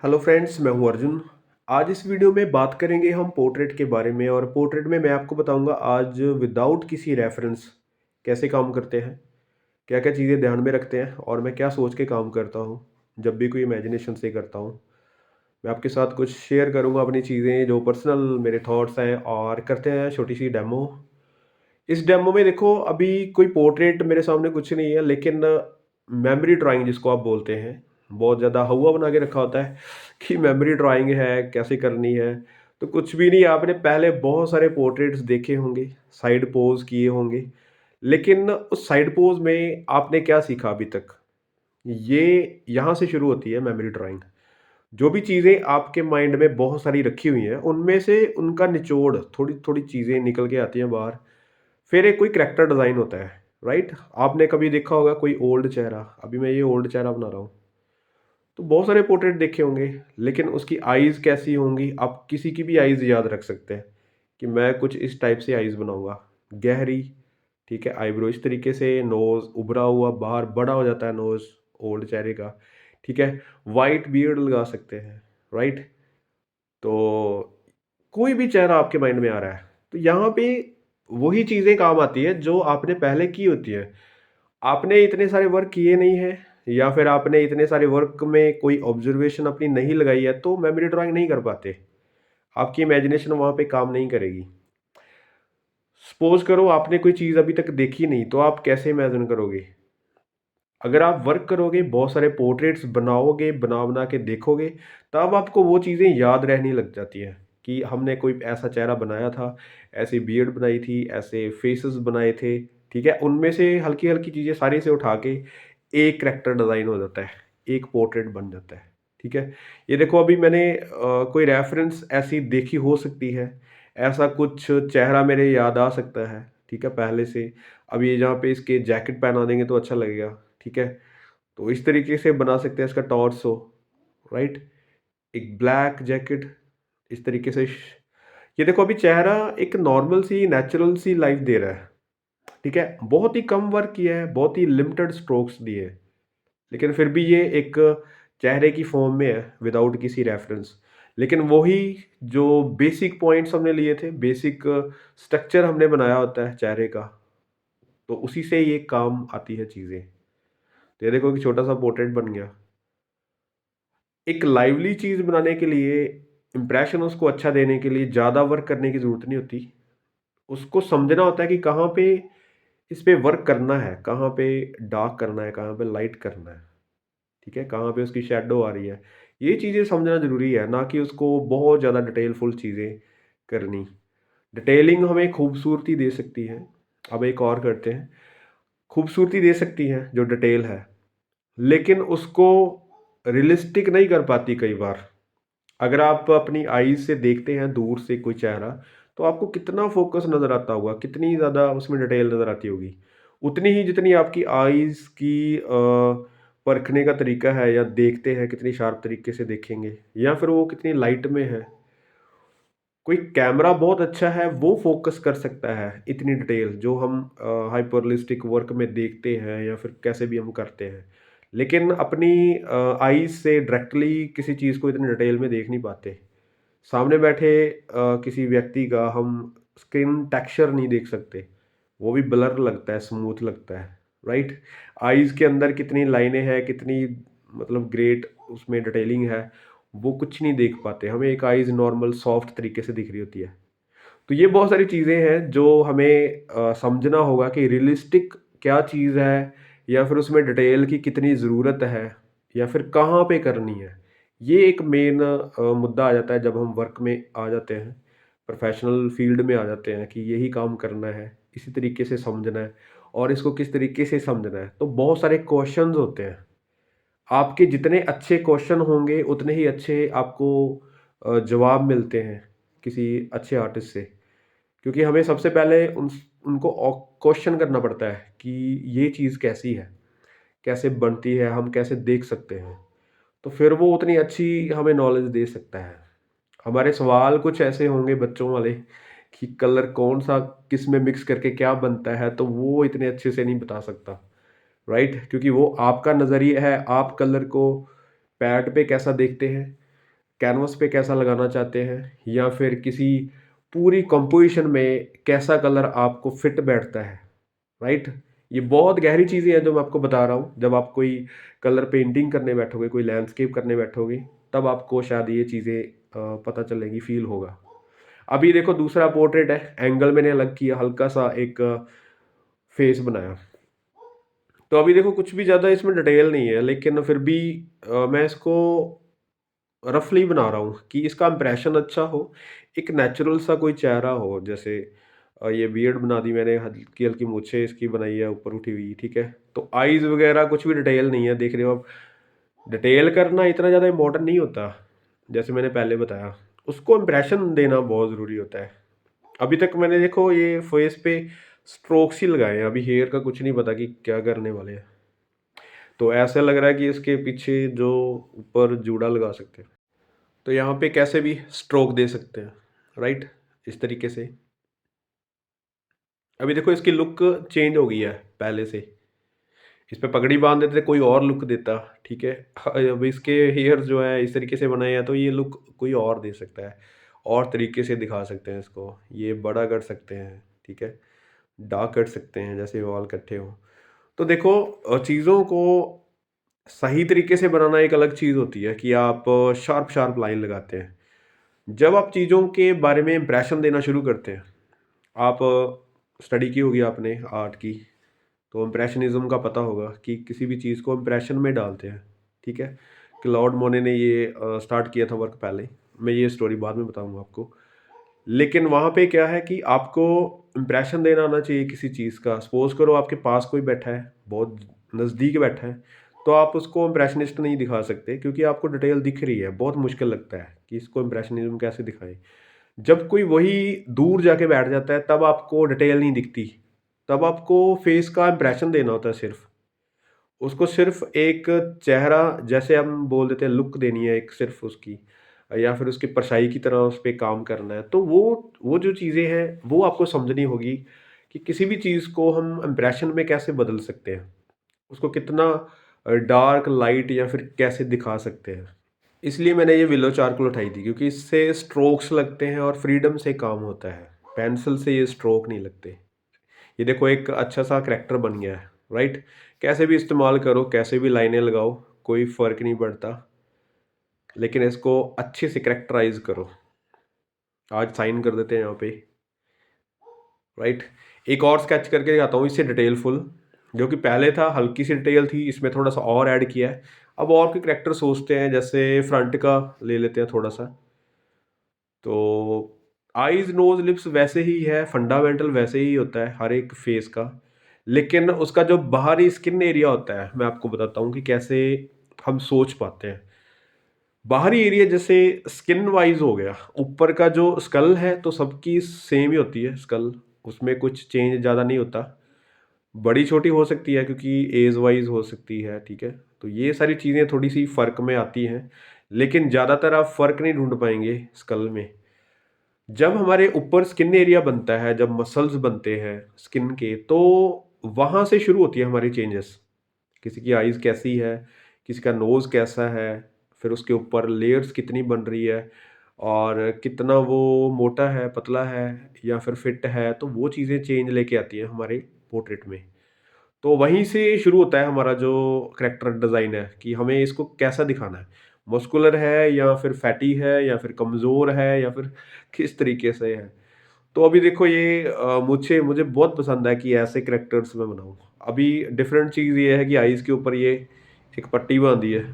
Hello friends, मैं हूं अर्जुन। आज इस वीडियो में बात करेंगे हम पोर्ट्रेट के बारे में। और पोर्ट्रेट में मैं आपको बताऊंगा आज विदाउट किसी रेफरेंस कैसे काम करते हैं, क्या क्या चीज़ें ध्यान में रखते हैं और मैं क्या सोच के काम करता हूं जब भी कोई इमेजिनेशन से करता हूं। मैं आपके साथ कुछ शेयर करूंगा अपनी चीज़ें जो पर्सनल मेरे थॉट्स हैं, और करते हैं छोटी सी डेमो। इस डेमो में देखो, अभी कोई पोर्ट्रेट मेरे सामने कुछ नहीं है, लेकिन मेमोरी ड्राइंग जिसको आप बोलते हैं, बहुत ज़्यादा हवा बना के रखा होता है कि मेमोरी ड्राइंग है, कैसे करनी है। तो कुछ भी नहीं, आपने पहले बहुत सारे पोर्ट्रेट्स देखे होंगे, साइड पोज किए होंगे, लेकिन उस साइड पोज में आपने क्या सीखा अभी तक? ये यहाँ से शुरू होती है मेमोरी ड्राइंग। जो भी चीज़ें आपके माइंड में बहुत सारी रखी हुई हैं, उनमें से उनका निचोड़ थोड़ी थोड़ी चीज़ें निकल के आती हैं बाहर। फिर एक कोई करैक्टर डिज़ाइन होता है, राइट? आपने कभी देखा होगा कोई ओल्ड चेहरा, अभी मैं ये ओल्ड चेहरा बना रहा हूँ, तो बहुत सारे पोर्ट्रेट देखे होंगे, लेकिन उसकी आईज़ कैसी होंगी, आप किसी की भी आईज़ याद रख सकते हैं कि मैं कुछ इस टाइप से आईज़ बनाऊँगा, गहरी, ठीक है? आईब्रो इस तरीके से, नोज़ उभरा हुआ, बाहर बड़ा हो जाता है नोज़ ओल्ड चेहरे का, ठीक है? व्हाइट बियर्ड लगा सकते हैं, राइट? तो कोई भी चेहरा आपके माइंड में आ रहा है, तो यहाँ पे वही चीज़ें काम आती है जो आपने पहले की होती है। आपने इतने सारे वर्क किए नहीं हैं, या फिर आपने इतने सारे वर्क में कोई ऑब्जर्वेशन अपनी नहीं लगाई है, तो मेमोरी ड्राइंग नहीं कर पाते। आपकी इमेजिनेशन वहाँ पे काम नहीं करेगी। सपोज़ करो आपने कोई चीज़ अभी तक देखी नहीं, तो आप कैसे इमेजिन करोगे? अगर आप वर्क करोगे, बहुत सारे पोर्ट्रेट्स बनाओगे, बना-बना के देखोगे, तब आपको वो चीज़ें याद रहने लग जाती हैं कि हमने कोई ऐसा चेहरा बनाया था, ऐसी बियर्ड बनाई थी, ऐसे फेसेस बनाए थे, ठीक है? उनमें से हल्की-हल्की चीज़ें सारी से उठा के एक करैक्टर डिज़ाइन हो जाता है, एक पोर्ट्रेट बन जाता है, ठीक है? ये देखो, अभी मैंने कोई रेफ़रेंस ऐसी देखी हो सकती है, ऐसा कुछ चेहरा मेरे याद आ सकता है, ठीक है, पहले से। अब ये जहाँ पे इसके जैकेट पहना देंगे तो अच्छा लगेगा, ठीक है? तो इस तरीके से बना सकते हैं इसका टॉर्सो, राइट? एक ब्लैक जैकेट इस तरीके से ये देखो, अभी चेहरा एक नॉर्मल सी नेचुरल सी लाइफ दे रहा है, ठीक है? बहुत ही कम वर्क किया है, बहुत ही लिमिटेड स्ट्रोक्स दिए हैं, लेकिन फिर भी ये एक चेहरे की फॉर्म में है विदाउट किसी रेफरेंस। लेकिन वही जो बेसिक पॉइंट्स हमने लिए थे, बेसिक स्ट्रक्चर हमने बनाया होता है चेहरे का, तो उसी से ये काम आती है चीज़ें। तो ये देखो कि छोटा-सा पोर्ट्रेट बन गया। एक लाइवली चीज़ बनाने के लिए, इम्प्रेशन उसको अच्छा देने के लिए ज़्यादा वर्क करने की ज़रूरत नहीं होती। उसको समझना होता है कि कहाँ पे इस पे वर्क करना है, कहाँ पे डार्क करना है, कहाँ पे लाइट करना है, ठीक है? कहाँ पे उसकी शैडो आ रही है। ये चीज़ें समझना ज़रूरी है, ना कि उसको बहुत ज़्यादा डिटेलफुल चीज़ें करनी। डिटेलिंग हमें खूबसूरती दे सकती है। अब एक और करते हैं, खूबसूरती दे सकती है जो डिटेल है, लेकिन उसको रियलिस्टिक नहीं कर पाती कई बार। अगर आप अपनी आईज़ से देखते हैं दूर से कोई चेहरा, तो आपको कितना फ़ोकस नज़र आता होगा, कितनी ज़्यादा उसमें डिटेल नज़र आती होगी। उतनी ही जितनी आपकी आईज़ की परखने का तरीका है, या देखते हैं कितनी शार्प तरीके से देखेंगे, या फिर वो कितनी लाइट में है। कोई कैमरा बहुत अच्छा है, वो फ़ोकस कर सकता है इतनी डिटेल जो हम हाइपर रियलिस्टिक वर्क में देखते हैं, या फिर कैसे भी हम करते हैं। लेकिन अपनी आईज़ से डायरेक्टली किसी चीज़ को इतनी डिटेल में देख नहीं पाते। सामने बैठे किसी व्यक्ति का हम स्किन टेक्सचर नहीं देख सकते, वो भी ब्लर लगता है, स्मूथ लगता है, राइट? आईज़ के अंदर कितनी लाइनें हैं, कितनी मतलब ग्रेट उसमें डिटेलिंग है, वो कुछ नहीं देख पाते। हमें एक आईज़ नॉर्मल सॉफ्ट तरीके से दिख रही होती है। तो ये बहुत सारी चीज़ें हैं जो हमें समझना होगा कि रियलिस्टिक क्या चीज़ है, या फिर उसमें डिटेल की कितनी ज़रूरत है, या फिर कहाँ पे करनी है। ये एक मेन मुद्दा आ जाता है जब हम वर्क में आ जाते हैं, प्रोफ़ेशनल फ़ील्ड में आ जाते हैं कि यही काम करना है, इसी तरीके से समझना है, और इसको किस तरीके से समझना है। तो बहुत सारे क्वेश्चन्स होते हैं। आपके जितने अच्छे क्वेश्चन होंगे, उतने ही अच्छे आपको जवाब मिलते हैं किसी अच्छे आर्टिस्ट से। क्योंकि हमें सबसे पहले उनको क्वेश्चन करना पड़ता है कि ये चीज़ कैसी है, कैसे बनती है, हम कैसे देख सकते हैं। तो फिर वो उतनी अच्छी हमें नॉलेज दे सकता है। हमारे सवाल कुछ ऐसे होंगे बच्चों वाले कि कलर कौन सा किस में मिक्स करके क्या बनता है, तो वो इतने अच्छे से नहीं बता सकता, राइट? क्योंकि वो आपका नज़रिया है, आप कलर को पैड पे कैसा देखते हैं, कैनवस पे कैसा लगाना चाहते हैं, या फिर किसी पूरी कंपोजिशन में कैसा कलर आपको फिट बैठता है, राइट? ये बहुत गहरी चीज़ें हैं जो मैं आपको बता रहा हूँ। जब आप कोई कलर पेंटिंग करने बैठोगे, कोई लैंडस्केप करने बैठोगे, तब आपको शायद ये चीज़ें पता चलेंगी, फ़ील होगा। अभी देखो दूसरा पोर्ट्रेट है, एंगल मैंने अलग किया, हल्का-सा एक फेस बनाया। तो अभी देखो कुछ भी ज़्यादा इसमें डिटेल नहीं है, लेकिन फिर भी मैं इसको रफली बना रहा हूँ कि इसका इंप्रेशन अच्छा हो, एक नेचुरल सा कोई चेहरा हो। जैसे ये बियर्ड बना दी मैंने, हल्की-हल्की मूंछें इसकी बनाई है ऊपर उठी हुई, ठीक है? तो आईज़ वगैरह कुछ भी डिटेल नहीं है, देख रहे हो आप। डिटेल करना इतना ज़्यादा इम्पोर्टेंट नहीं होता, जैसे मैंने पहले बताया। उसको इंप्रेशन देना बहुत ज़रूरी होता है। अभी तक मैंने देखो ये फेस पे स्ट्रोक्स ही लगाए हैं, अभी हेयर का कुछ नहीं पता कि क्या करने वाले हैं। तो ऐसा लग रहा है कि इसके पीछे जो ऊपर जूड़ा लगा सकते हैं। तो यहाँ पे कैसे भी स्ट्रोक दे सकते हैं, राइट? इस तरीके से। अभी देखो इसकी लुक चेंज हो गई है पहले से। इस पे पगड़ी बांध देते कोई और लुक देता, ठीक है? अब इसके हेयर जो है इस तरीके से बनाए हैं, तो ये लुक कोई और दे सकता है, और तरीके से दिखा सकते हैं इसको। ये बड़ा कर सकते हैं, ठीक है? डार्क कर सकते हैं, जैसे बाल इकट्ठे हों। तो देखो चीज़ों को सही तरीके से बनाना एक अलग चीज़ होती है कि आप शार्प शार्प लाइन लगाते हैं। जब आप चीज़ों के बारे में इम्प्रेशन देना शुरू करते हैं, आप स्टडी की होगी आपने आर्ट की, तो इम्प्रेशनिज़्म का पता होगा कि किसी भी चीज़ को इम्प्रेशन में डालते हैं, ठीक है? क्लॉड मोने ने ये स्टार्ट किया था वर्क पहले। मैं ये स्टोरी बाद में बताऊँगा आपको। लेकिन वहाँ पे क्या है कि आपको इम्प्रेशन देना आना चाहिए किसी चीज़ का। सपोज़ करो आपके पास कोई बैठा है, बहुत नज़दीक बैठा है, तो आप उसको इम्प्रेशनिस्ट नहीं दिखा सकते, क्योंकि आपको डिटेल दिख रही है। बहुत मुश्किल लगता है कि इसको इम्प्रेशनिज़्म कैसे दिखाएँ। जब कोई वही दूर जाके बैठ जाता है, तब आपको डिटेल नहीं दिखती। तब आपको फेस का इम्प्रेशन देना होता है सिर्फ़। उसको सिर्फ़ एक चेहरा, जैसे हम बोल देते हैं, लुक देनी है एक सिर्फ़ उसकी, या फिर उसकी परछाई की तरह उस पे काम करना है। तो वो जो चीज़ें हैं, वो आपको समझनी होगी कि किसी भी चीज़ को हम इम्प्रेशन में कैसे बदल सकते हैं। उसको कितना डार्क, लाइट या फिर कैसे दिखा सकते हैं। इसलिए मैंने ये विलो चारकोल उठाई थी, क्योंकि इससे स्ट्रोक्स लगते हैं और फ्रीडम से काम होता है। पेंसिल से ये स्ट्रोक नहीं लगते। ये देखो एक अच्छा सा करैक्टर बन गया है, राइट? कैसे भी इस्तेमाल करो, कैसे भी लाइनें लगाओ, कोई फ़र्क नहीं पड़ता। लेकिन इसको अच्छे से करैक्टराइज़ करो। आज साइन कर देते हैं यहाँ पे, राइट? एक और स्केच करके दिखाता हूँ इससे डिटेलफुल। जो कि पहले था हल्की सी डिटेल थी, इसमें थोड़ा-सा और ऐड किया है। अब और कोई करैक्टर सोचते हैं, जैसे फ्रंट का ले लेते हैं थोड़ा-सा। तो आईज़, नोज़, लिप्स वैसे ही है, फंडामेंटल वैसे ही होता है हर एक फेस का। लेकिन उसका जो बाहरी स्किन एरिया होता है, मैं आपको बताता हूँ कि कैसे हम सोच पाते हैं। बाहरी एरिया जैसे स्किन वाइज़ हो गया, ऊपर का जो स्कल है तो सबकी सेम ही होती है स्कल, उसमें कुछ चेंज ज़्यादा नहीं होता। बड़ी-छोटी हो सकती है क्योंकि ऐज वाइज़ हो सकती है, ठीक है? तो ये सारी चीज़ें थोड़ी-सी फ़र्क में आती हैं, लेकिन ज़्यादातर आप फ़र्क नहीं ढूँढ पाएँगे स्कल में। जब हमारे ऊपर स्किन एरिया बनता है, जब मसल्स बनते हैं स्किन के, तो वहाँ से शुरू होती है हमारी चेंजेस। किसी की आईज़ कैसी है, किसी का नोज़ कैसा है, फिर उसके ऊपर लेयर्स कितनी बन रही है, और कितना वो मोटा है, पतला है या फिर फिट है, तो वो चीज़ें चेंज लेके आती हैं हमारे पोर्ट्रेट में। तो वहीं से शुरू होता है हमारा जो करैक्टर डिज़ाइन है कि हमें इसको कैसा दिखाना है। मस्कुलर है या फिर फैटी है या फिर कमज़ोर है या फिर किस तरीके से है। तो अभी देखो ये मुझे मुझे बहुत पसंद है कि ऐसे करैक्टर्स मैं बनाऊँ। अभी डिफरेंट चीज़ ये है कि आईज़ के ऊपर ये एक पट्टी बाँधी है।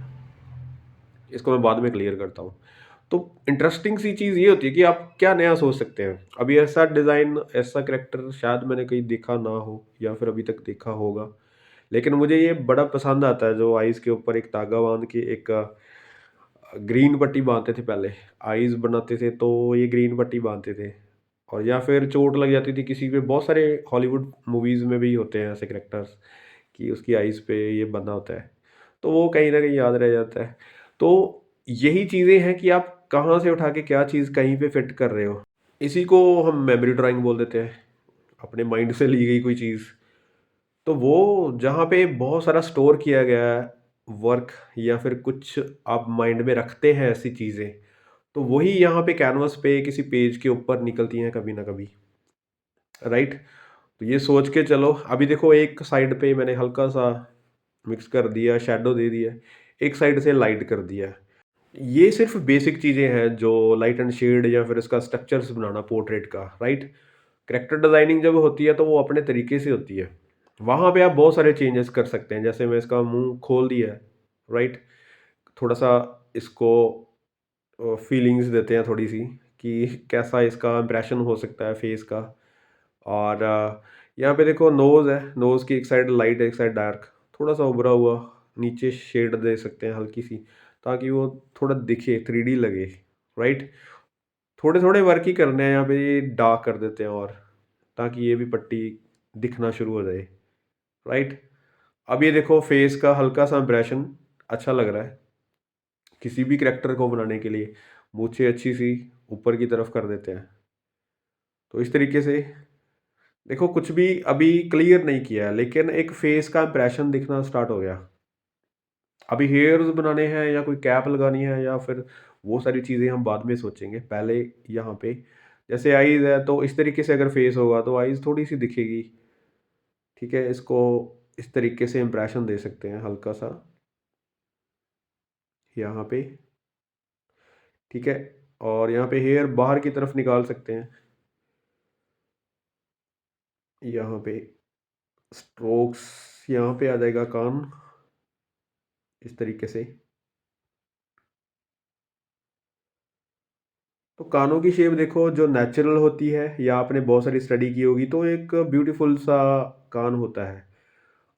इसको मैं बाद में क्लियर करता हूँ। तो इंटरेस्टिंग सी चीज़ ये होती है कि आप क्या नया सोच सकते हैं। अभी ऐसा डिज़ाइन, ऐसा करैक्टर शायद मैंने कहीं देखा ना हो या फिर अभी तक देखा होगा। लेकिन मुझे ये बड़ा पसंद आता है, जो आईज़ के ऊपर एक धागा बाँध के एक ग्रीन पट्टी बाँधते थे पहले। आईज़ बनाते थे तो ये ग्रीन पट्टी बाँधते थे। और या फिर चोट लग जाती थी किसी पे, बहुत सारे हॉलीवुड मूवीज़ में भी होते हैं ऐसे कैरेक्टर्स कि उसकी आईज़ पे ये बंधा होता है। तो वो कहीं न कहीं याद रह जाता है। तो यही चीज़ें हैं कि आप कहाँ से उठा के क्या चीज़ कहीं पे फिट कर रहे हो। इसी को हम मेमोरी ड्राइंग बोल देते हैं, अपने माइंड से ली गई कोई चीज़। तो वो जहाँ पे बहुत सारा स्टोर किया गया है वर्क, या फिर कुछ आप माइंड में रखते हैं ऐसी चीज़ें, तो वही यहाँ पे कैनवास पे किसी पेज के ऊपर निकलती हैं कभी ना कभी, राइट? तो ये सोच के चलो, अभी देखो एक साइड पे मैंने हल्का सा मिक्स कर दिया, शैडो दे दिया, एक साइड से लाइट कर दिया। ये सिर्फ बेसिक चीज़ें हैं जो लाइट एंड शेड या फिर इसका स्ट्रक्चर्स बनाना पोर्ट्रेट का, राइट? कैरेक्टर डिजाइनिंग जब होती है तो वो अपने तरीके से होती है। वहाँ पे आप बहुत सारे चेंजेस कर सकते हैं, जैसे मैं इसका मुंह खोल दिया है, राइट? थोड़ा सा इसको फीलिंग्स देते हैं थोड़ी सी, कि कैसा इसका इंप्रेशन हो सकता है फेस का। और यहाँ पे देखो नोज़ है, नोज़ की एक साइड लाइट एक साइड डार्क, थोड़ा सा उभरा हुआ नीचे शेड दे सकते हैं हल्की सी, ताकि वो थोड़ा दिखे, 3D लगे, राइट? थोड़े थोड़े वर्क ही करने हैं यहाँ पे, ये डार्क कर देते हैं और, ताकि ये भी पट्टी दिखना शुरू हो जाए, राइट? अब ये देखो फेस का हल्का सा इंप्रेशन अच्छा लग रहा है किसी भी करैक्टर को बनाने के लिए। मूंछें अच्छी सी ऊपर की तरफ कर देते हैं। तो इस तरीके से देखो, कुछ भी अभी क्लियर नहीं किया है, लेकिन एक फेस का इंप्रेशन दिखना स्टार्ट हो गया। अभी हेयर्स बनाने हैं या कोई कैप लगानी है या फिर वो सारी चीज़ें हम बाद में सोचेंगे। पहले यहाँ पे जैसे आईज़ है, तो इस तरीके से अगर फेस होगा तो आईज़ थोड़ी-सी दिखेगी, ठीक है? इसको इस तरीके से इंप्रेशन दे सकते हैं हल्का-सा यहाँ पे, ठीक है? और यहाँ पे हेयर बाहर की तरफ निकाल सकते हैं। यहाँ पे स्ट्रोक्स यहाँ पे आ जाएगा कान, इस तरीके से। तो कानों की शेप देखो जो नेचुरल होती है, या आपने बहुत सारी स्टडी की होगी, तो एक ब्यूटीफुल सा कान होता है।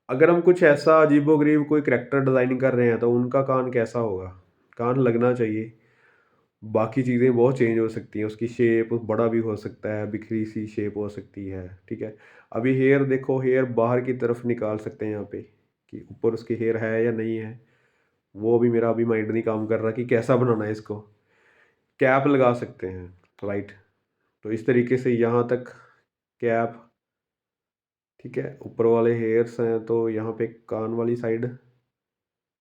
अगर हम कुछ ऐसा अजीबो-गरीब कोई करैक्टर डिज़ाइनिंग कर रहे हैं तो उनका कान कैसा होगा? कान लगना चाहिए। बाकी चीज़ें बहुत चेंज हो सकती हैं, उसकी शेप बड़ा भी हो सकता है, बिखरी सी शेप हो सकती है, ठीक है? अभी हेयर देखो, हेयर बाहर की तरफ निकाल सकते हैं यहाँ पे, कि ऊपर उसके हेयर है या नहीं है। वो अभी मेरा अभी माइंड नहीं काम कर रहा कि कैसा बनाना है इसको। कैप लगा सकते हैं, राइट? तो इस तरीके से यहाँ तक कैप, ठीक है? ऊपर वाले हेयर्स हैं तो यहाँ पे कान वाली साइड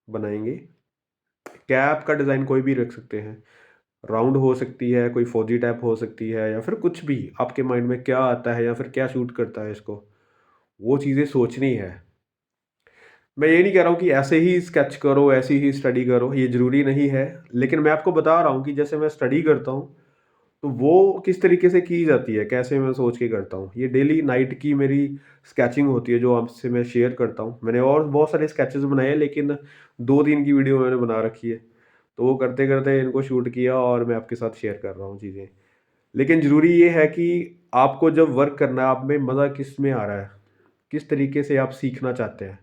बनाएँगे। कैप का डिज़ाइन कोई भी रख सकते हैं। राउंड हो सकती है, कोई फौजी टाइप हो सकती है, या फिर कुछ भी आपके माइंड में क्या आता है या फिर क्या सूट करता है इसको, वो चीज़ें सोचनी है। मैं ये नहीं कह रहा हूँ कि ऐसे ही स्केच करो, ऐसी ही स्टडी करो, ये ज़रूरी नहीं है। लेकिन मैं आपको बता रहा हूँ कि जैसे मैं स्टडी करता हूँ, तो वो किस तरीके से की जाती है, कैसे मैं सोच के करता हूँ। ये डेली नाइट की मेरी स्केचिंग होती है जो आपसे मैं शेयर करता हूँ। मैंने और बहुत सारे स्केचेस बनाए हैं, लेकिन 2-3 की वीडियो मैंने बना रखी है। तो वो करते-करते इनको शूट किया और मैं आपके साथ शेयर कर रहा हूँ चीज़ें। लेकिन ज़रूरी ये है कि आपको जब वर्क करना है, आप में मज़ा किस में आ रहा है? किस तरीके से आप सीखना चाहते हैं?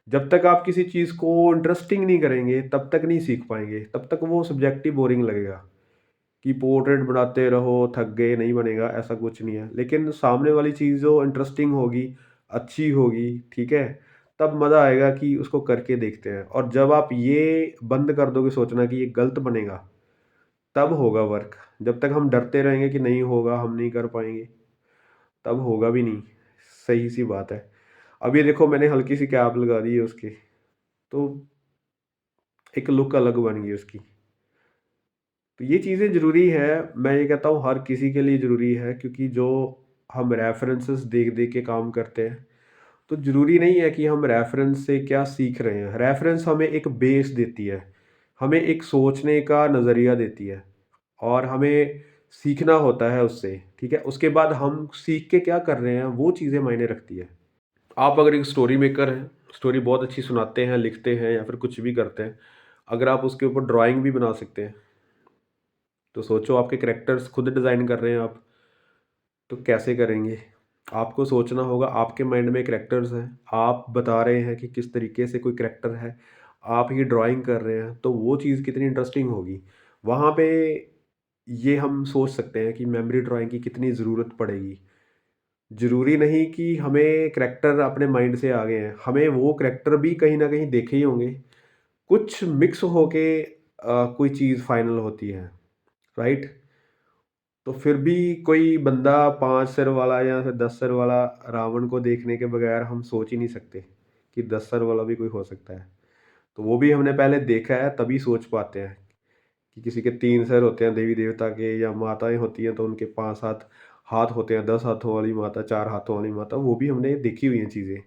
जब तक आप किसी चीज़ को इंटरेस्टिंग नहीं करेंगे, तब तक नहीं सीख पाएँगे। तब तक वो सब्जेक्ट ही बोरिंग लगेगा, कि पोर्ट्रेट बनाते रहो, थक गए, नहीं बनेगा, ऐसा कुछ नहीं है। लेकिन सामने वाली चीज़ जो इंटरेस्टिंग होगी, अच्छी होगी, ठीक है? तब मज़ा आएगा कि उसको करके देखते हैं। और जब आप ये बंद कर दोगे सोचना कि ये गलत बनेगा, तब होगा वर्क। जब तक हम डरते रहेंगे कि नहीं होगा, हम नहीं कर पाएँगे, तब होगा भी नहीं। सही-सी बात है। अब ये देखो मैंने हल्की-सी कैप लगा दी है उसकी, तो एक लुक अलग बन गई उसकी। तो ये चीज़ें ज़रूरी है, मैं ये कहता हूँ हर किसी के लिए ज़रूरी है, क्योंकि जो हम रेफ़रेंसेस देख-देख के काम करते हैं, तो ज़रूरी नहीं है कि हम रेफ़रेंस से क्या सीख रहे हैं। रेफ़रेंस हमें एक बेस देती है, हमें एक सोचने का नज़रिया देती है, और हमें सीखना होता है उससे, ठीक है? उसके बाद हम सीख के क्या कर रहे हैं, वो चीज़ें मायने रखती है। आप अगर एक स्टोरी मेकर हैं, स्टोरी बहुत अच्छी सुनाते हैं, लिखते हैं या फिर कुछ भी करते हैं, अगर आप उसके ऊपर ड्राइंग भी बना सकते हैं, तो सोचो आपके कैरेक्टर्स खुद डिज़ाइन कर रहे हैं आप, तो कैसे करेंगे? आपको सोचना होगा, आपके माइंड में कैरेक्टर्स हैं, आप बता रहे हैं कि किस तरीके से कोई कैरेक्टर है, आप ही ड्राइंग कर रहे हैं, तो वो चीज़ कितनी इंटरेस्टिंग होगी। वहाँ पे ये हम सोच सकते हैं कि मेमोरी ड्राइंग की कितनी ज़रूरत पड़ेगी। ज़रूरी नहीं कि हमें करैक्टर अपने माइंड से आ गए हैं, हमें वो करैक्टर भी कहीं न कहीं देखे ही होंगे। कुछ मिक्स होके कोई चीज़ फाइनल होती है, राइट? तो फिर भी कोई बंदा 5 सिर वाला या फिर 10 सिर वाला रावण को देखने के बगैर हम सोच ही नहीं सकते कि 10 सिर वाला भी कोई हो सकता है। तो वो भी हमने पहले देखा है, तभी सोच पाते हैं कि किसी के 3 सर होते हैं देवी देवता के, या माताएँ होती हैं तो उनके 5-7 हाथ होते हैं, 10 हाथों वाली माता, 4 हाथों वाली माता, वो भी हमने देखी हुई हैं चीज़ें।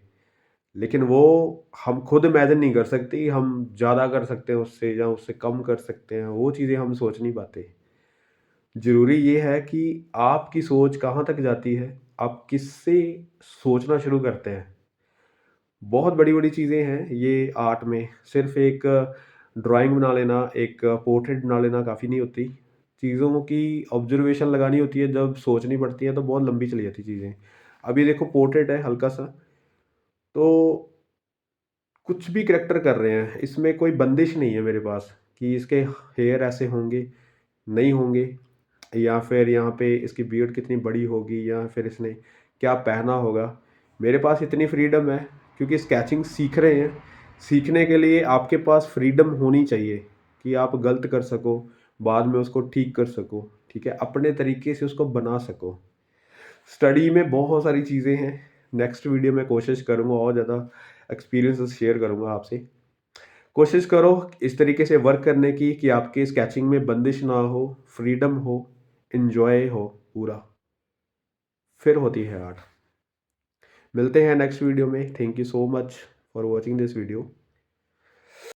लेकिन वो हम खुद इमेजिन नहीं कर सकते, हम ज़्यादा कर सकते हैं उससे या उससे कम कर सकते हैं, वो चीज़ें हम सोच नहीं पाते। ज़रूरी ये है कि आपकी सोच कहाँ तक जाती है, आप किससे सोचना शुरू करते हैं। बहुत बड़ी-बड़ी चीज़ें हैं ये आर्ट में, सिर्फ़ एक ड्राइंग बना लेना, एक पोर्ट्रेट बना लेना काफ़ी नहीं होती। चीज़ों की ऑब्ज़र्वेशन लगानी होती है, जब सोचनी पड़ती है तो बहुत लंबी चली जाती चीज़ें। अभी देखो पोर्ट्रेट है हल्का-सा, तो कुछ भी करैक्टर कर रहे हैं, इसमें कोई बंदिश नहीं है मेरे पास कि इसके हेयर ऐसे होंगे, नहीं होंगे, या फिर यहाँ पे इसकी बियर्ड कितनी बड़ी होगी, या फिर इसने क्या पहना होगा। मेरे पास इतनी फ्रीडम है क्योंकि स्केचिंग सीख रहे हैं। सीखने के लिए आपके पास फ्रीडम होनी चाहिए कि आप गलत कर सको, बाद में उसको ठीक कर सको, ठीक है? अपने तरीके से उसको बना सको। स्टडी में बहुत सारी चीज़ें हैं। नेक्स्ट वीडियो में कोशिश करूँगा और ज़्यादा एक्सपीरियंसेस शेयर करूँगा आपसे। कोशिश करो इस तरीके से वर्क करने की कि आपकी स्केचिंग में बंदिश ना हो, फ्रीडम हो, एन्जॉय हो पूरा, फिर होती है आर्ट। मिलते हैं नेक्स्ट वीडियो में। Thank you so much for watching this video.